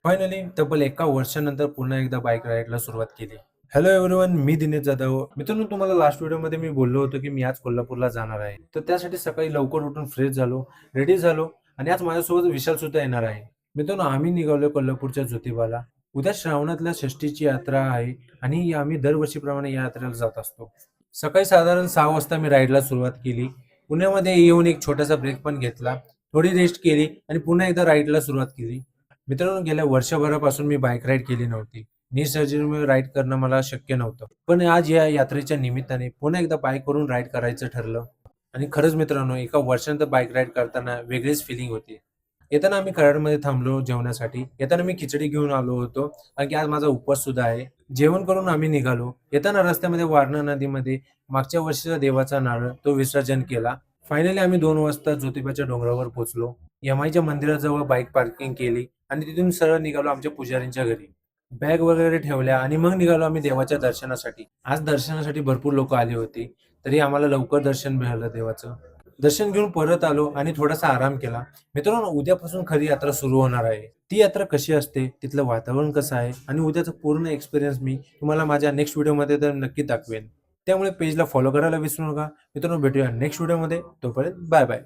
Finally तब्बल एका वर्षानंतर पुन्हा एकदा बाईक राईडला सुरुवात केली. हॅलो एव्हरीवन, मी दिनेश जाधव. मित्रांनो, तुम्हाला लास्ट व्हिडिओमध्ये मी बोललो होतो की मी आज कोल्हापूरला जाणार आहे. तर त्यासाठी सकाळी लवकर उठून फ्रेश झालो, रेडी झालो आणि आज माझ्यासोबत विशाल सुद्धा येणार आहे. मित्रांनो, आम्ही निघालोय कोल्हापूरच्या ज्योतिबाला. उद्या श्रावणातल्या षष्टीची यात्रा आहे आणि आम्ही दरवर्षीप्रमाणे या यात्रेला जात असतो. सकाळी साधारण 6 वाजता मी राईडला सुरुवात केली. पुण्यामध्ये येऊन एक छोटासा ब्रेक पण घेतला, थोडी रेस्ट केली आणि पुन्हा एकदा राईडला सुरुवात केली. मित्रांनो, गेल्या वर्षभरापासून मी बाईक राईड केली नव्हती. नी सर्जरीमुळे राईड करणं मला शक्य नव्हतं. पण आज या यात्रेच्या निमित्ताने पुन्हा एकदा बाईकवरून राईड करायचं ठरलं. आणि खरंच मित्रांनो, एका वर्षानंतर बाईक राईड करताना वेगळीच फिलिंग होती. येताना आम्ही कराडमध्ये थांबलो जेवणासाठी. येताना मी खिचडी घेऊन आलो होतो, कारण की आज माझा उपवास सुद्धा आहे. जेवण करून आम्ही निघालो. येताना रस्त्यामध्ये वारणा नदीमध्ये मागच्या वर्षीचा देवाचा नारळ तो विसर्जन केला. फायनली आम्ही 2 वाजता ज्योतिबाच्या डोंगरावर पोहोचलो. यमाईच्या मंदिराजवळ बाईक पार्किंग केली आणि तिथून सरळ निघालो आमच्या पुजारींच्या घरी. बॅग वगैरे ठेवल्या आणि मग निघालो आम्ही देवाच्या दर्शनासाठी. आज दर्शनासाठी भरपूर लोक आली होती, तरी आम्हाला लवकर दर्शन मिळालं देवाचं. दर्शन घेऊन परत आलो आणि थोडासा आराम केला. मित्रांनो, उद्यापासून खरी यात्रा सुरू होणार आहे. ती यात्रा कशी असते, तिथलं वातावरण कसं आहे आणि उद्याचा पूर्ण एक्सपिरियन्स मी तुम्हाला माझ्या नेक्स्ट व्हिडिओमध्ये तर नक्की दाखवेन. त्यामुळे पेजला फॉलो करायला विसरू नका. मित्रांनो, भेटूया नेक्स्ट व्हिडिओमध्ये. तोपर्यंत बाय बाय.